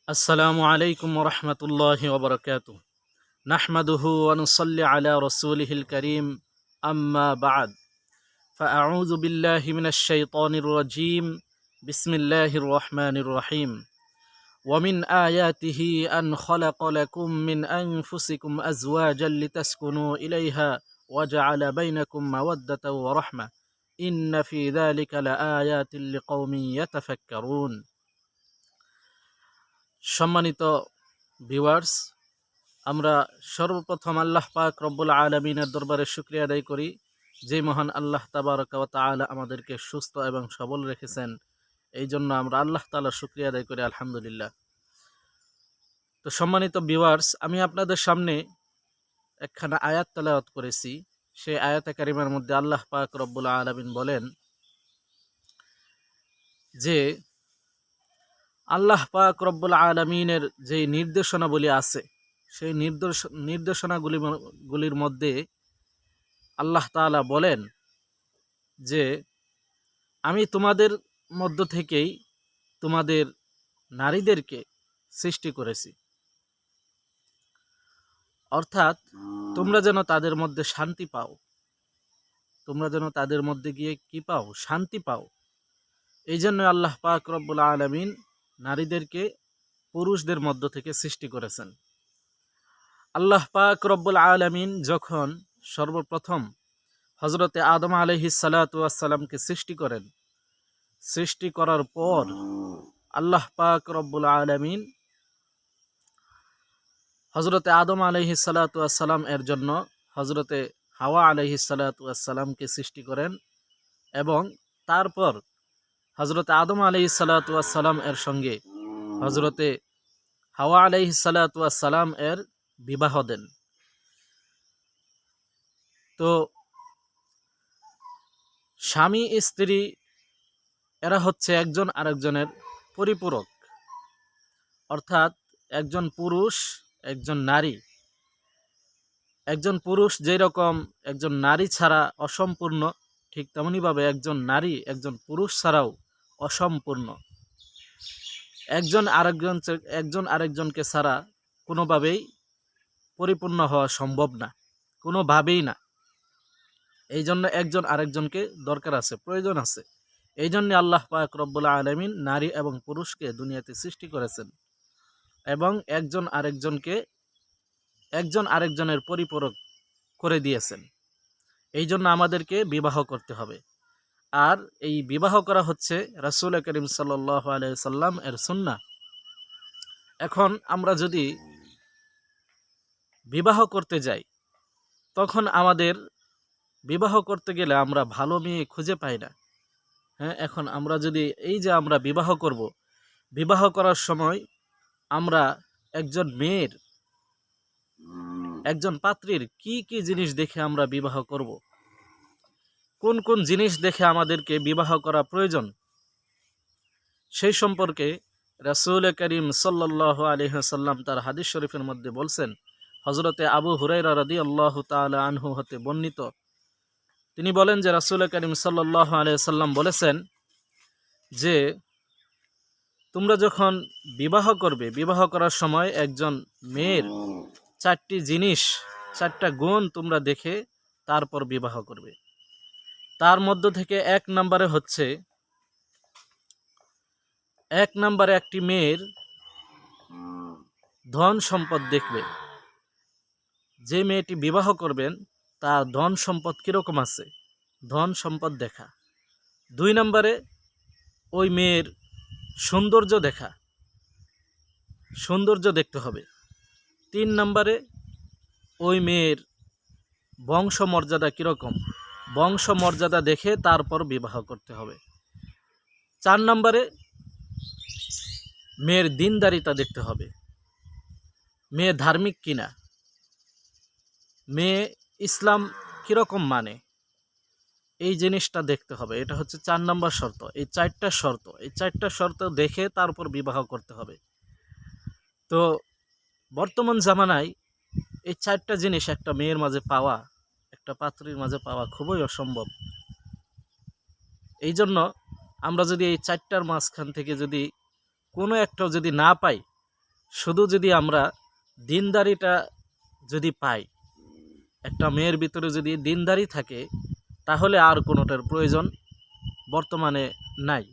আসসালামু আলাইকুম ওরহমতুল্লাহি ওবরকাতুহ। নাহমাদুহু ওয়া নুসাল্লি আলা রাসূলিহিল কারীম, আম্মা বা'দ। ফাআউযু বিল্লাহি মিনাশ শাইতানির রাজীম। বিসমিল্লাহির রহমানির রহিম। ওয়া মিন আয়াতিহি আন খালাকা লাকুম মিন আনফুসিকুম আজওয়াজান লিতাসকুনু ইলাইহা ওয়া জা'আলা বাইনাকুম মাওয়াদ্দাতাও ওয়া রাহমা। ইন্না ফি যালিকা লাআয়াতিন লিকাওমিন ইয়াতাফাক্কারুন। সম্মানিত ভিউয়ার্স, আমরা সর্বপ্রথম আল্লাহ পাক রব্বুল আলামিনের দরবারে শুকরিয়া আদায় করি, যে মহান আল্লাহ তাবারকা ওয়া তাআলা আমাদেরকে সুস্থ এবং সবল রেখেছেন। এই জন্য আমরা আল্লাহ তাআলার শুকরিয়া আদায় করি, আলহামদুলিল্লাহ। তো সম্মানিত ভিউয়ার্স, আমি আপনাদের সামনে একখানা আয়াত তেলাওয়াত করেছি। সেই আয়াতে কারিমার মধ্যে আল্লাহ পাক রব্বুল আলামিন বলেন যে আল্লাহ পাক রব্বুল আলামিনের যে নির্দেশনাবলী আছে, সেই নির্দেশনাগুলির মধ্যে আল্লাহ তাআলা বলেন যে আমি তোমাদের মধ্য থেকেই তোমাদের নারীদেরকে সৃষ্টি করেছি, অর্থাৎ তোমরা যেন তাদের মধ্যে শান্তি পাও, তোমরা যেন তাদের মধ্যে গিয়ে কি পাও? শান্তি পাও। এই জন্য আল্লাহ পাক রব্বুল আলামিন নারীদেরকে পুরুষদের মধ্য থেকে সৃষ্টি করেছেন। আল্লাহ পাক রব্বুল আলামিন যখন সর্বপ্রথম হযরতে আদম আলাইহিস সালাতু ওয়াস সালামকে সৃষ্টি করেন, সৃষ্টি করার পর আল্লাহ পাক রব্বুল আলামিন হযরতে আদম আলাইহিস সালাতু ওয়াস সালাম এর জন্য হযরতে হাওয়া আলাইহিস সালাতু ওয়াস সালামকে সৃষ্টি করেন এবং তারপর হযরতে আদম আলাইহিস সালাতু ওয়াস সালাম এর সঙ্গে হযরতে হাওয়া আলাইহিস সালাতু ওয়াস সালাম এর বিবাহ দেন। তো স্বামী স্ত্রী এরা হচ্ছে একজন আরেকজনের পরিপূরক, অর্থাৎ একজন পুরুষ একজন নারী। একজন পুরুষ যেই রকম একজন নারী ছাড়া অসম্পূর্ণ, ঠিক তেমনিভাবে একজন নারী একজন পুরুষ ছাড়াও অসম্পূর্ণ। একজন আরেকজনকে ছাড়া কোনোভাবেই পরিপূর্ণ হওয়া সম্ভব না, কোনোভাবেই না। এই জন্য একজন আরেকজনকে দরকার আছে, প্রয়োজন আছে। এই জন্য আল্লাহ পাক রব্বুল আলামিন নারী এবং পুরুষকে দুনিয়াতে সৃষ্টি করেছেন এবং একজন আরেকজনের পরিপূরক করে দিয়েছেন। এই জন্য আমাদেরকে বিবাহ করতে হবে। আর এই বিবাহ করা হচ্ছে রাসূল করিম সাল্লাল্লাহু আলাইহি সাল্লাম এর সুন্নাহ। এখন আমরা যদি বিবাহ করতে যাই, তখন আমাদের বিবাহ করতে গেলে আমরা ভালো মেয়ে খুঁজে পাই না। এখন আমরা যদি এই যে আমরা বিবাহ করব, বিবাহ করার সময় আমরা একজন মেয়ের, একজন পাত্রীর কি কি জিনিস দেখে আমরা বিবাহ করব, কোন কোন জিনিস দেখে আমাদেরকে বিবাহ করা প্রয়োজন, সেই সম্পর্কে রাসূল করিম সাল্লাল্লাহু আলাইহি ওয়াসাল্লাম তার হাদিস শরীফের মধ্যে বলছেন। হযরতে আবু হুরায়রা রাদিয়াল্লাহু তাআলা আনহু হতে বর্ণিত, তিনি বলেন যে রাসূল করিম সাল্লাল্লাহু আলাইহি ওয়াসাল্লাম বলেছেন যে তোমরা যখন বিবাহ করবে, বিবাহ করার সময় একজন মেয়ের চারটি জিনিস, চারটা গুণ তোমরা দেখে তারপর বিবাহ করবে। তার মধ্য থেকে এক নম্বরে একটি মেয়ের ধন সম্পদ দেখবে। যে মেয়েটি বিবাহ করবেন তার ধন সম্পদ কিরকম আছে, ধন সম্পদ দেখা। 2 নম্বরে ওই মেয়ের সৌন্দর্য দেখা, সৌন্দর্য দেখতে হবে। 3 নম্বরে ওই মেয়ের বংশমর্যাদা কীরকম, বংশমর্যাদা দেখে তারপর বিবাহ করতে হবে। 4 নম্বরে মেয়ের দিনদারিতা দেখতে হবে, মেয়ে ধার্মিক কিনা, মেয়ে ইসলাম কীরকম মানে, এই জিনিসটা দেখতে হবে। এটা হচ্ছে 4 নম্বর শর্ত। এই 4টা শর্ত দেখে তারপর বিবাহ করতে হবে। তো বর্তমান জামানায় এই 4টা জিনিস একটা মেয়ের মাঝে পাওয়া, একটা পাত্রীর মাঝে পাওয়া খুবই অসম্ভব। এই জন্য আমরা যদি এই 4টার মাঝখান থেকে যদি কোনো একটাও যদি না পাই, শুধু যদি আমরা দিনদারিটা যদি পাই, একটা মেয়ের ভিতরে যদি দিনদারি থাকে, তাহলে আর কোনোটার প্রয়োজন বর্তমানে নাই।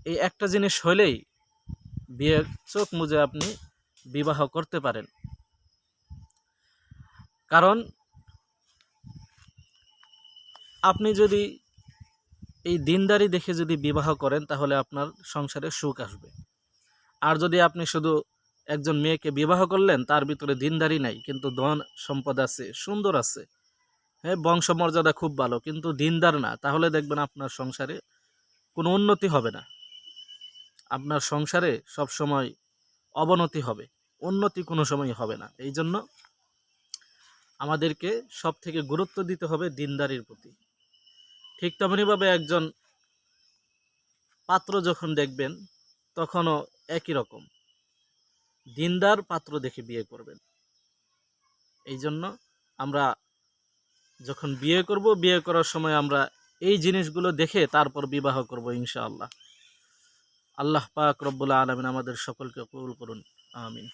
এই একটা জিনিস হলেই বিয়ে চোখ মুজে আপনি বিবাহ করতে পারেন। কারণ আপনি যদি এই দিনদারি দেখে যদি বিবাহ করেন, তাহলে আপনার সংসারে সুখ আসবে। আর যদি আপনি শুধু একজন মেয়েকে বিবাহ করলেন, তার ভিতরে দিনদারি নাই, কিন্তু ধন সম্পদ আছে, সুন্দর আছে, হ্যাঁ, বংশমর্যাদা খুব ভালো, কিন্তু দিনদার না, তাহলে দেখবেন আপনার সংসারে কোনো উন্নতি হবে না। আপনার সংসারে সব সময় অবনতি হবে, উন্নতি কোনো সময় হবে না। এই জন্য আমাদেরকে সব থেকে গুরুত্ব দিতে হবে দিনদারির প্রতি। ঠিক তেমনিভাবে একজন পাত্র যখন দেখবেন, তখনও একই রকম দিনদার পাত্র দেখে বিয়ে করবেন। এই জন্য আমরা যখন বিয়ে করব, বিয়ে করার সময় আমরা এই জিনিসগুলো দেখে তারপর বিবাহ করব ইনশাআল্লাহ। আল্লাহ পাক রব্বুল আলামিন আমাদের সকলকে কবুল করুন, আমিন।